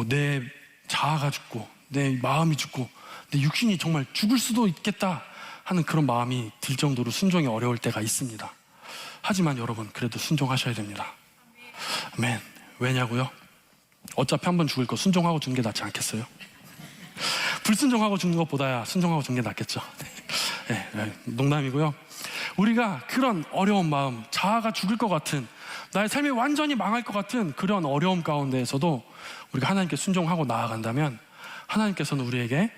내 자아가 죽고 내 마음이 죽고 내 육신이 정말 죽을 수도 있겠다 하는 그런 마음이 들 정도로 순종이 어려울 때가 있습니다. 하지만 여러분, 그래도 순종하셔야 됩니다. 아멘. 왜냐고요? 어차피 한번 죽을 거 순종하고 죽는 게 낫지 않겠어요? 불순종하고 죽는 것보다야 순종하고 죽는 게 낫겠죠. 농담이고요. 우리가 그런 어려운 마음, 자아가 죽을 것 같은, 나의 삶이 완전히 망할 것 같은 그런 어려움 가운데에서도 우리가 하나님께 순종하고 나아간다면 하나님께서는 우리에게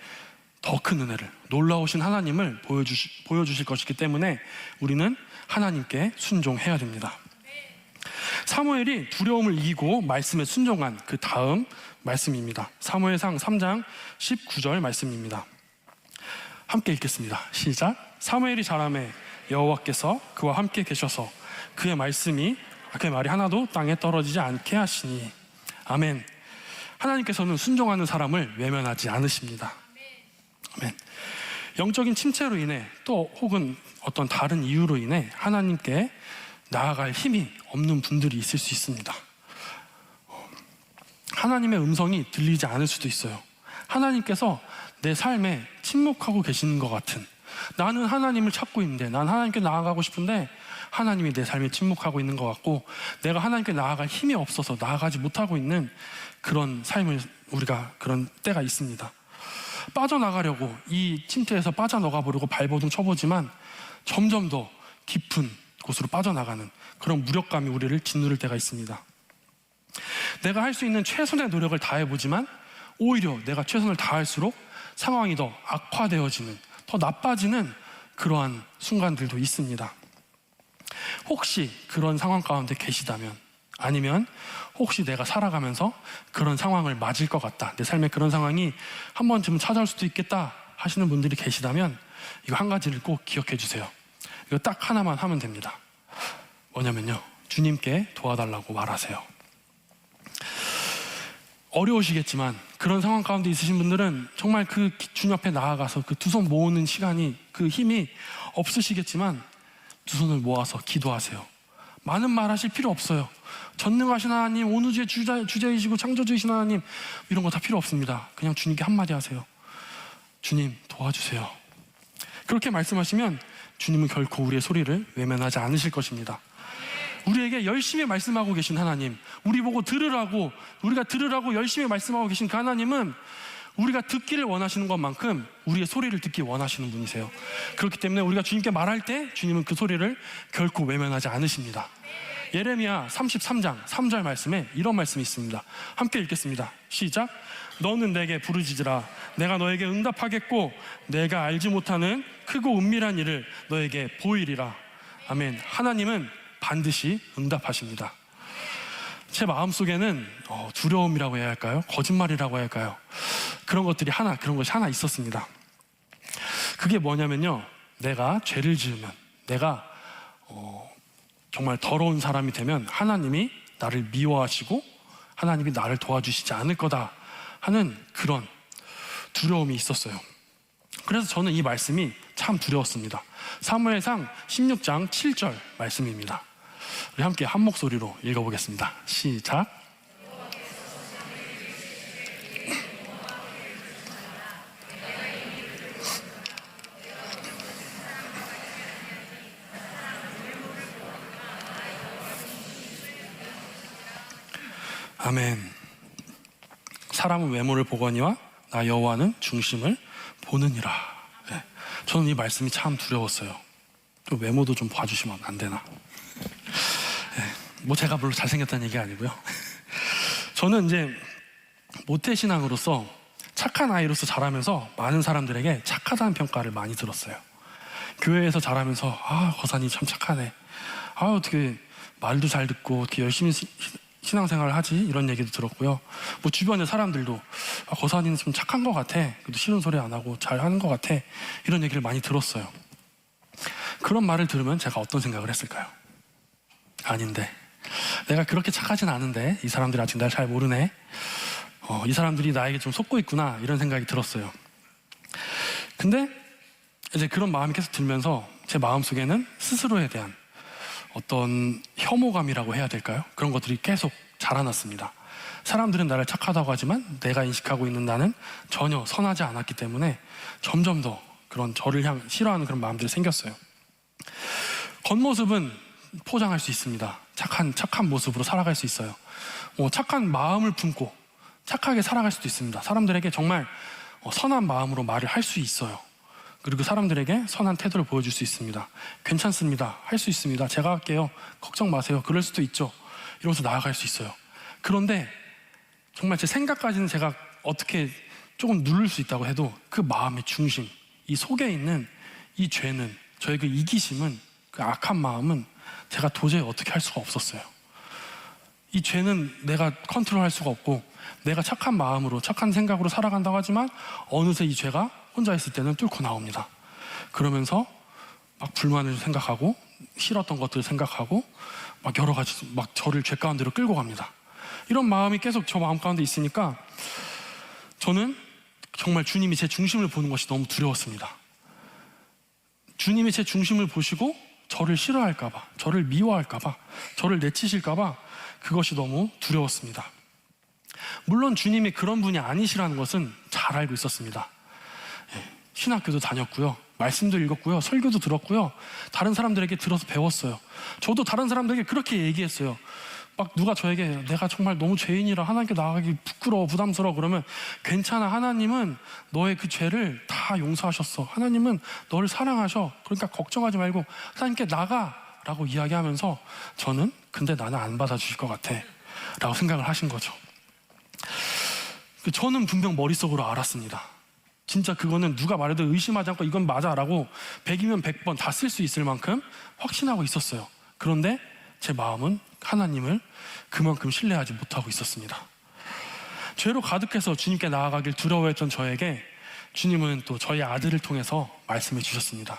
더 큰 은혜를, 놀라우신 하나님을 보여주실 것이기 때문에 우리는 하나님께 순종해야 됩니다. 사무엘이 두려움을 이기고 말씀에 순종한 그 다음 말씀입니다. 사무엘상 3장 19절 말씀입니다. 함께 읽겠습니다. 시작. 사무엘이 자라매 여호와께서 그와 함께 계셔서 그의 말이 하나도 땅에 떨어지지 않게 하시니. 아멘. 하나님께서는 순종하는 사람을 외면하지 않으십니다. 아멘. 영적인 침체로 인해 또 혹은 어떤 다른 이유로 인해 하나님께 나아갈 힘이 없는 분들이 있을 수 있습니다. 하나님의 음성이 들리지 않을 수도 있어요. 하나님께서 내 삶에 침묵하고 계시는 것 같은, 나는 하나님을 찾고 있는데, 난 하나님께 나아가고 싶은데 하나님이 내 삶에 침묵하고 있는 것 같고, 내가 하나님께 나아갈 힘이 없어서 나아가지 못하고 있는 그런 삶을 우리가 그런 때가 있습니다. 빠져나가려고 이 침체에서 빠져나가 보려고 발버둥 쳐보지만 점점 더 깊은 곳으로 빠져나가는 그런 무력감이 우리를 짓누를 때가 있습니다. 내가 할 수 있는 최선의 노력을 다해보지만 오히려 내가 최선을 다할수록 상황이 더 악화되어지는, 더 나빠지는 그러한 순간들도 있습니다. 혹시 그런 상황 가운데 계시다면, 아니면 혹시 내가 살아가면서 그런 상황을 맞을 것 같다, 내 삶에 그런 상황이 한 번쯤 찾아올 수도 있겠다 하시는 분들이 계시다면 이거 한 가지를 꼭 기억해 주세요. 이거 딱 하나만 하면 됩니다. 뭐냐면요, 주님께 도와달라고 말하세요. 어려우시겠지만 그런 상황 가운데 있으신 분들은 정말 그 주님 앞에 나아가서 그 두 손 모으는 시간이, 그 힘이 없으시겠지만 두 손을 모아서 기도하세요. 많은 말 하실 필요 없어요. 전능하신 하나님, 온 우주의 주제이시고 창조주이신 하나님, 이런 거 다 필요 없습니다. 그냥 주님께 한마디 하세요. 주님 도와주세요. 그렇게 말씀하시면 주님은 결코 우리의 소리를 외면하지 않으실 것입니다. 우리에게 열심히 말씀하고 계신 하나님, 우리 보고 우리가 들으라고 열심히 말씀하고 계신 그 하나님은 우리가 듣기를 원하시는 것만큼 우리의 소리를 듣기 원하시는 분이세요. 그렇기 때문에 우리가 주님께 말할 때 주님은 그 소리를 결코 외면하지 않으십니다. 예레미야 33장 3절 말씀에 이런 말씀이 있습니다. 함께 읽겠습니다. 시작. 너는 내게 부르짖으라. 내가 너에게 응답하겠고 내가 알지 못하는 크고 은밀한 일을 너에게 보이리라. 아멘. 하나님은 반드시 응답하십니다. 제 마음속에는 두려움이라고 해야 할까요? 거짓말이라고 해야 할까요? 그런 것이 하나 있었습니다. 그게 뭐냐면요, 내가 죄를 지으면, 내가 정말 더러운 사람이 되면 하나님이 나를 미워하시고 하나님이 나를 도와주시지 않을 거다 하는 그런 두려움이 있었어요. 그래서 저는 이 말씀이 참 두려웠습니다. 사무엘상 16장 7절 말씀입니다. 우리 함께 한 목소리로 읽어보겠습니다. 시작. 아멘. 사람은 외모를 보거니와 나 여호와는 중심을 보느니라. 네. 저는 이 말씀이 참 두려웠어요. 또 외모도 좀 봐주시면 안 되나? 뭐 제가 별로 잘생겼다는 얘기 아니고요. 저는 이제 모태신앙으로서 착한 아이로서 자라면서 많은 사람들에게 착하다는 평가를 많이 들었어요. 교회에서 자라면서 거사님 참 착하네, 어떻게 말도 잘 듣고 어떻게 열심히 신앙생활을 하지, 이런 얘기도 들었고요. 뭐 주변의 사람들도 거사님은 좀 착한 것 같아, 그래도 싫은 소리 안 하고 잘하는 것 같아, 이런 얘기를 많이 들었어요. 그런 말을 들으면 제가 어떤 생각을 했을까요? 아닌데, 내가 그렇게 착하진 않은데 이 사람들이 아직 날 잘 모르네, 이 사람들이 나에게 좀 속고 있구나, 이런 생각이 들었어요. 근데 이제 그런 마음이 계속 들면서 제 마음속에는 스스로에 대한 어떤 혐오감이라고 해야 될까요? 그런 것들이 계속 자라났습니다. 사람들은 나를 착하다고 하지만 내가 인식하고 있는 나는 전혀 선하지 않았기 때문에 점점 더 그런 저를 싫어하는 그런 마음들이 생겼어요. 겉모습은 포장할 수 있습니다. 착한 모습으로 살아갈 수 있어요. 착한 마음을 품고 착하게 살아갈 수도 있습니다. 사람들에게 정말 선한 마음으로 말을 할 수 있어요. 그리고 사람들에게 선한 태도를 보여줄 수 있습니다. 괜찮습니다. 할 수 있습니다. 제가 할게요. 걱정 마세요. 그럴 수도 있죠. 이러면서 나아갈 수 있어요. 그런데 정말 제 생각까지는 제가 어떻게 조금 누를 수 있다고 해도 그 마음의 중심, 이 속에 있는 이 죄는, 저의 그 이기심은, 그 악한 마음은 제가 도저히 어떻게 할 수가 없었어요. 이 죄는 내가 컨트롤할 수가 없고 내가 착한 마음으로 착한 생각으로 살아간다고 하지만 어느새 이 죄가 혼자 있을 때는 뚫고 나옵니다. 그러면서 막 불만을 생각하고 싫었던 것들을 생각하고 막 여러 가지 막 저를 죄 가운데로 끌고 갑니다. 이런 마음이 계속 저 마음 가운데 있으니까 저는 정말 주님이 제 중심을 보는 것이 너무 두려웠습니다. 주님이 제 중심을 보시고 저를 싫어할까봐, 저를 미워할까봐, 저를 내치실까봐 그것이 너무 두려웠습니다. 물론 주님이 그런 분이 아니시라는 것은 잘 알고 있었습니다. 신학교도 다녔고요, 말씀도 읽었고요, 설교도 들었고요, 다른 사람들에게 들어서 배웠어요. 저도 다른 사람들에게 그렇게 얘기했어요. 막 누가 저에게 내가 정말 너무 죄인이라 하나님께 나가기 부끄러워, 부담스러워 그러면 괜찮아, 하나님은 너의 그 죄를 다 용서하셨어, 하나님은 너를 사랑하셔, 그러니까 걱정하지 말고 하나님께 나가 라고 이야기하면서 저는 근데 나는 안 받아주실 것 같아 라고 생각을 하신 거죠. 저는 분명 머릿속으로 알았습니다. 진짜 그거는 누가 말해도 의심하지 않고 이건 맞아 라고 100이면 100번 다 쓸 수 있을 만큼 확신하고 있었어요. 그런데 제 마음은 하나님을 그만큼 신뢰하지 못하고 있었습니다. 죄로 가득해서 주님께 나아가길 두려워했던 저에게 주님은 또 저희 아들을 통해서 말씀해 주셨습니다.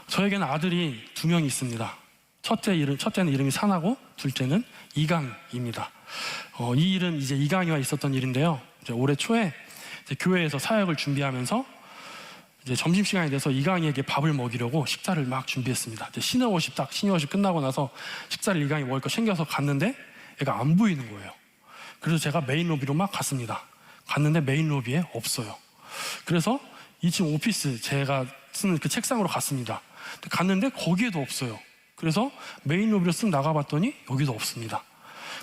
저에게는 아들이 2명이 있습니다. 첫째는 이름이 산하고 둘째는 이강입니다. 이 일은 이제 이강이와 있었던 일인데요. 이제 올해 초에 이제 교회에서 사역을 준비하면서 이제 점심시간이 돼서 이강이에게 밥을 먹이려고 식사를 막 준비했습니다. 이제 시니어십 끝나고 나서 식사를 이강이 먹을 거 챙겨서 갔는데 애가 안 보이는 거예요. 그래서 제가 메인 로비로 막 갔습니다. 갔는데 메인 로비에 없어요. 그래서 2층 오피스 제가 쓰는 그 책상으로 갔습니다. 갔는데 거기에도 없어요. 그래서 메인 로비로 쓱 나가봤더니 여기도 없습니다.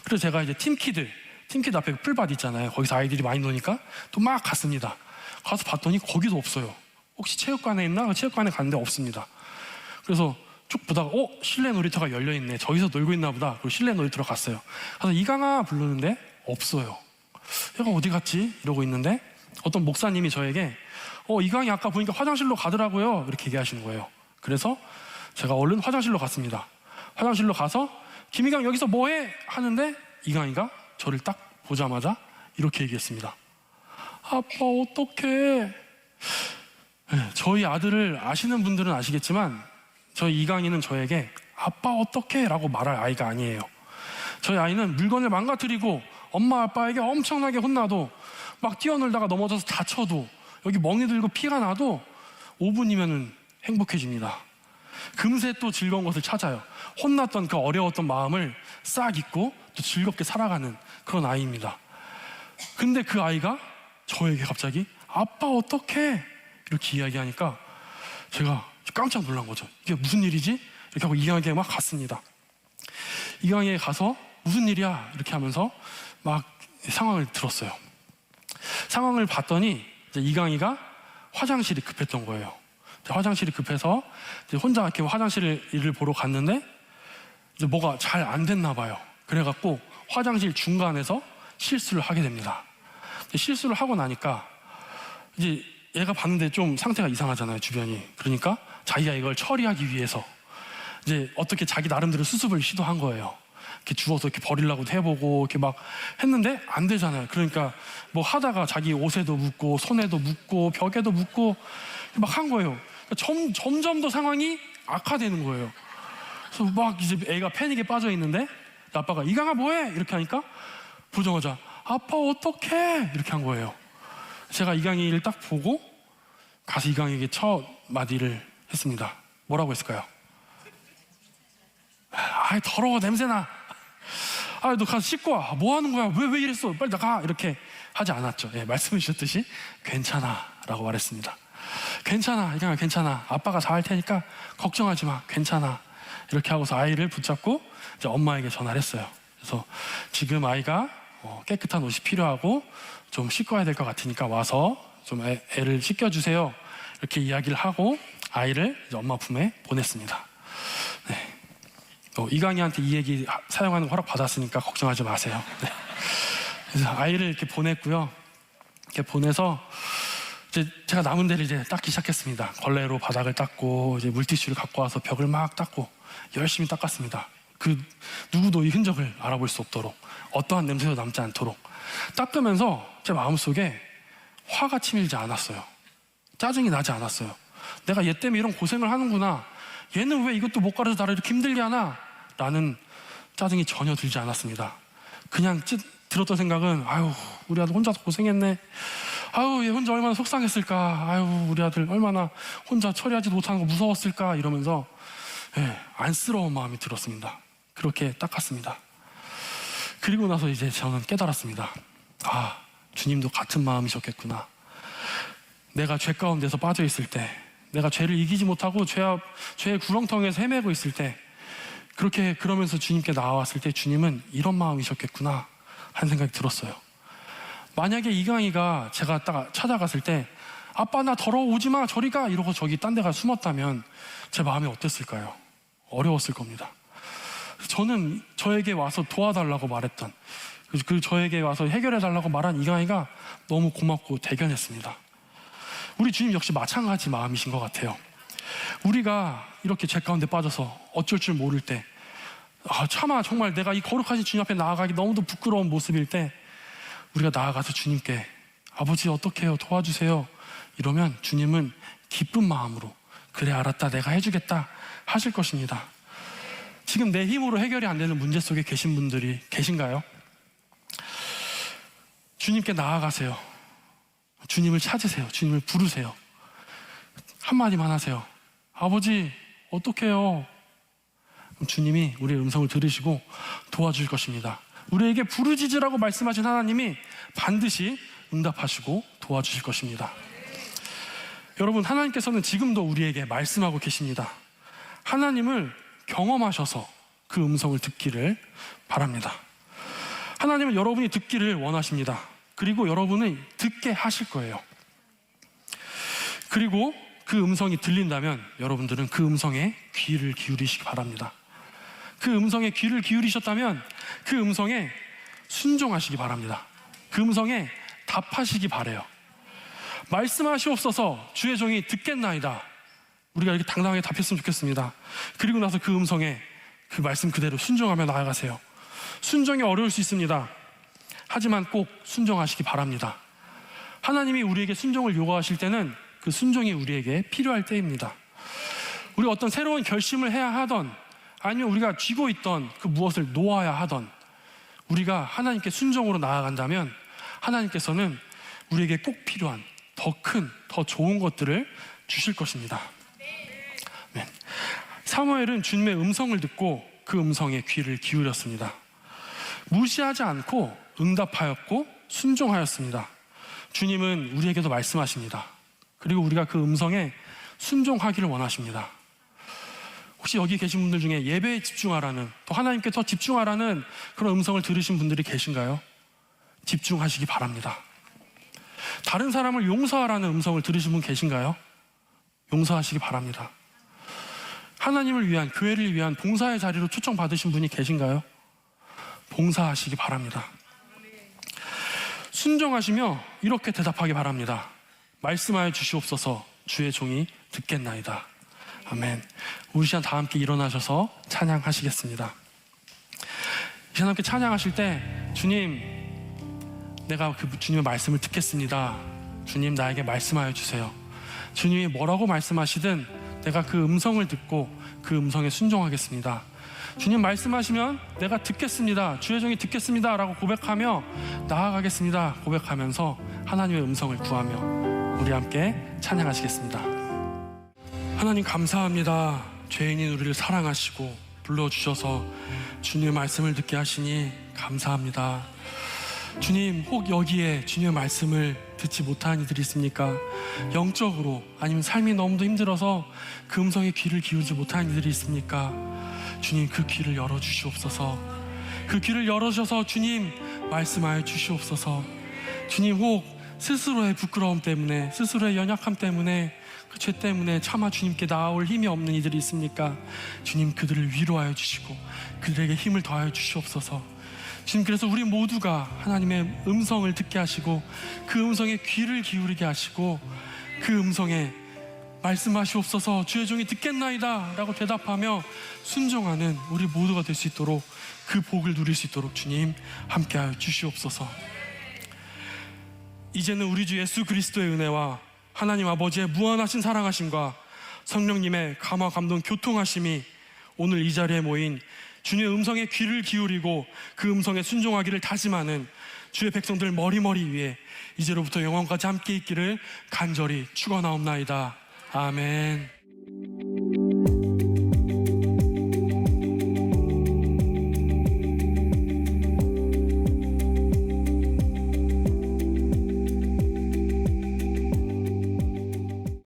그래서 제가 이제 팀키드 앞에 풀밭 있잖아요. 거기서 아이들이 많이 노니까 또 막 갔습니다. 가서 봤더니 거기도 없어요. 혹시 체육관에 있나? 체육관에 갔는데 없습니다. 그래서 쭉 보다가 실내 놀이터가 열려있네, 저기서 놀고 있나 보다. 그리고 실내 놀이터로 갔어요. 그래서 이강아 부르는데 없어요. 얘가 어디 갔지? 이러고 있는데 어떤 목사님이 저에게 이강이 아까 보니까 화장실로 가더라고요 이렇게 얘기하시는 거예요. 그래서 제가 얼른 화장실로 갔습니다. 화장실로 가서 김이강 여기서 뭐해? 하는데 이강이가 저를 딱 보자마자 이렇게 얘기했습니다. 아빠 어떡해. 저희 아들을 아시는 분들은 아시겠지만 저희 이강이는 저에게 아빠 어떡해 라고 말할 아이가 아니에요. 저희 아이는 물건을 망가뜨리고 엄마 아빠에게 엄청나게 혼나도 막 뛰어놀다가 넘어져서 다쳐도 여기 멍이 들고 피가 나도 5분이면 행복해집니다. 금세 또 즐거운 것을 찾아요. 혼났던 그 어려웠던 마음을 싹 잊고 또 즐겁게 살아가는 그런 아이입니다. 근데 그 아이가 저에게 갑자기 아빠 어떡해 이렇게 이야기하니까 제가 깜짝 놀란 거죠. 이게 무슨 일이지? 이렇게 하고 이강에게 막 갔습니다. 이강에게 가서 무슨 일이야? 이렇게 하면서 막 상황을 들었어요. 상황을 봤더니 이제 이강이가 화장실이 급했던 거예요. 화장실이 급해서 이제 혼자 이렇게 화장실을 보러 갔는데 이제 뭐가 잘 안 됐나 봐요. 그래갖고 화장실 중간에서 실수를 하게 됩니다. 실수를 하고 나니까 이제 얘가 봤는데 좀 상태가 이상하잖아요, 주변이. 그러니까 자기가 이걸 처리하기 위해서 이제 어떻게 자기 나름대로 수습을 시도한 거예요. 이렇게 주워서 이렇게 버리려고도 해보고 이렇게 막 했는데 안 되잖아요. 그러니까 뭐 하다가 자기 옷에도 묻고 손에도 묻고 벽에도 묻고 막 한 거예요. 그러니까 점점 더 상황이 악화되는 거예요. 그래서 막 이제 애가 패닉에 빠져 있는데 아빠가 이강아 뭐해? 이렇게 하니까 보자마자 아빠 어떡해? 이렇게 한 거예요. 제가 이강이를 딱 보고 가서 이강이에게 첫 마디를 했습니다. 뭐라고 했을까요? 아이 더러워, 냄새나. 너 가서 씻고 와. 뭐 하는 거야? 왜 이랬어? 빨리 나가. 이렇게 하지 않았죠. 예, 말씀해 주셨듯이 괜찮아 라고 말했습니다. 괜찮아, 이강아 괜찮아. 아빠가 잘 할 테니까 걱정하지 마. 괜찮아. 이렇게 하고서 아이를 붙잡고 이제 엄마에게 전화를 했어요. 그래서 지금 아이가 깨끗한 옷이 필요하고 좀 씻고 와야 될 것 같으니까 와서 좀 애를 씻겨주세요. 이렇게 이야기를 하고 아이를 이제 엄마 품에 보냈습니다. 네. 이강이한테 이 얘기 사용하는 거 허락 받았으니까 걱정하지 마세요. 네. 그래서 아이를 이렇게 보냈고요. 이렇게 보내서 이제 제가 남은 데를 이제 닦기 시작했습니다. 걸레로 바닥을 닦고 이제 물티슈를 갖고 와서 벽을 막 닦고 열심히 닦았습니다. 그 누구도 이 흔적을 알아볼 수 없도록, 어떠한 냄새도 남지 않도록 닦으면서 제 마음속에 화가 치밀지 않았어요. 짜증이 나지 않았어요. 내가 얘 때문에 이런 고생을 하는구나, 얘는 왜 이것도 못 가르쳐 나를 이렇게 힘들게 하나 라는 짜증이 전혀 들지 않았습니다. 그냥 들었던 생각은 아유, 우리 아들 혼자서 고생했네, 아유, 얘 혼자 얼마나 속상했을까, 아유, 우리 아들 얼마나 혼자 처리하지도 못하는 거 무서웠을까, 이러면서 안쓰러운 마음이 들었습니다. 그렇게 닦았습니다. 그리고 나서 이제 저는 깨달았습니다. 아, 주님도 같은 마음이셨겠구나. 내가 죄 가운데서 빠져 있을 때, 내가 죄를 이기지 못하고 죄의 구렁텅이에서 헤매고 있을 때, 그러면서 주님께 나왔을 때 주님은 이런 마음이셨겠구나 하는 생각이 들었어요. 만약에 이강이가 제가 딱 찾아갔을 때 아빠 나 더러워 오지 마 저리 가 이러고 저기 딴 데가 숨었다면 제 마음이 어땠을까요? 어려웠을 겁니다. 저는 저에게 와서 도와달라고 말했던, 저에게 와서 해결해달라고 말한 이강이가 너무 고맙고 대견했습니다. 우리 주님 역시 마찬가지 마음이신 것 같아요. 우리가 이렇게 죄 가운데 빠져서 어쩔 줄 모를 때, 차마 정말 내가 이 거룩하신 주님 앞에 나아가기 너무도 부끄러운 모습일 때 우리가 나아가서 주님께 아버지 어떡해요 도와주세요 이러면 주님은 기쁜 마음으로 그래 알았다 내가 해주겠다 하실 것입니다. 지금 내 힘으로 해결이 안 되는 문제 속에 계신 분들이 계신가요? 주님께 나아가세요. 주님을 찾으세요. 주님을 부르세요. 한마디만 하세요. 아버지 어떡해요? 그럼 주님이 우리의 음성을 들으시고 도와줄 것입니다. 우리에게 부르짖으라고 말씀하신 하나님이 반드시 응답하시고 도와주실 것입니다. 여러분, 하나님께서는 지금도 우리에게 말씀하고 계십니다. 하나님을 경험하셔서 그 음성을 듣기를 바랍니다. 하나님은 여러분이 듣기를 원하십니다. 그리고 여러분이 듣게 하실 거예요. 그리고 그 음성이 들린다면 여러분들은 그 음성에 귀를 기울이시기 바랍니다. 그 음성에 귀를 기울이셨다면 그 음성에 순종하시기 바랍니다. 그 음성에 답하시기 바라요. 말씀하시옵소서 주의 종이 듣겠나이다. 우리가 이렇게 당당하게 답했으면 좋겠습니다. 그리고 나서 그 음성에 그 말씀 그대로 순종하며 나아가세요. 순종이 어려울 수 있습니다. 하지만 꼭 순종하시기 바랍니다. 하나님이 우리에게 순종을 요구하실 때는 그 순종이 우리에게 필요할 때입니다. 우리 어떤 새로운 결심을 해야 하던, 아니면 우리가 쥐고 있던 그 무엇을 놓아야 하던, 우리가 하나님께 순종으로 나아간다면 하나님께서는 우리에게 꼭 필요한 더 큰, 더 좋은 것들을 주실 것입니다. 아멘. 사무엘은 주님의 음성을 듣고 그 음성에 귀를 기울였습니다. 무시하지 않고 응답하였고 순종하였습니다. 주님은 우리에게도 말씀하십니다. 그리고 우리가 그 음성에 순종하기를 원하십니다. 혹시 여기 계신 분들 중에 예배에 집중하라는, 또 하나님께 더 집중하라는 그런 음성을 들으신 분들이 계신가요? 집중하시기 바랍니다. 다른 사람을 용서하라는 음성을 들으신 분 계신가요? 용서하시기 바랍니다. 하나님을 위한, 교회를 위한 봉사의 자리로 초청받으신 분이 계신가요? 봉사하시기 바랍니다. 순종하시며 이렇게 대답하기 바랍니다. 말씀하여 주시옵소서 주의 종이 듣겠나이다. 아멘. 우리 시간 다 함께 일어나셔서 찬양하시겠습니다. 이 시간 함께 찬양하실 때 주님, 내가 그 주님의 말씀을 듣겠습니다. 주님 나에게 말씀하여 주세요. 주님이 뭐라고 말씀하시든 내가 그 음성을 듣고 그 음성에 순종하겠습니다. 주님 말씀하시면 내가 듣겠습니다. 주의 종이 듣겠습니다 라고 고백하며 나아가겠습니다. 고백하면서 하나님의 음성을 구하며 우리 함께 찬양하시겠습니다. 하나님 감사합니다. 죄인인 우리를 사랑하시고 불러주셔서 주님의 말씀을 듣게 하시니 감사합니다. 주님, 혹 여기에 주님의 말씀을 듣지 못한 이들이 있습니까? 영적으로 아니면 삶이 너무도 힘들어서 그 음성에 귀를 기울이지 못한 이들이 있습니까? 주님, 그 귀를 열어주시옵소서. 그 귀를 열어주셔서 주님 말씀하여 주시옵소서. 주님, 혹 스스로의 부끄러움 때문에, 스스로의 연약함 때문에, 그 죄 때문에 차마 주님께 나아올 힘이 없는 이들이 있습니까? 주님, 그들을 위로하여 주시고 그들에게 힘을 더하여 주시옵소서. 주님, 그래서 우리 모두가 하나님의 음성을 듣게 하시고 그 음성에 귀를 기울이게 하시고 그 음성에 말씀하시옵소서, 주의 종이 듣겠나이다 라고 대답하며 순종하는 우리 모두가 될 수 있도록, 그 복을 누릴 수 있도록 주님 함께하여 주시옵소서. 이제는 우리 주 예수 그리스도의 은혜와 하나님 아버지의 무한하신 사랑하심과 성령님의 감화 감동 교통하심이 오늘 이 자리에 모인 주님의 음성에 귀를 기울이고 그 음성에 순종하기를 다짐하는 주의 백성들 머리머리 위에 이제로부터 영원까지 함께 있기를 간절히 축원하옵나이다. 아멘.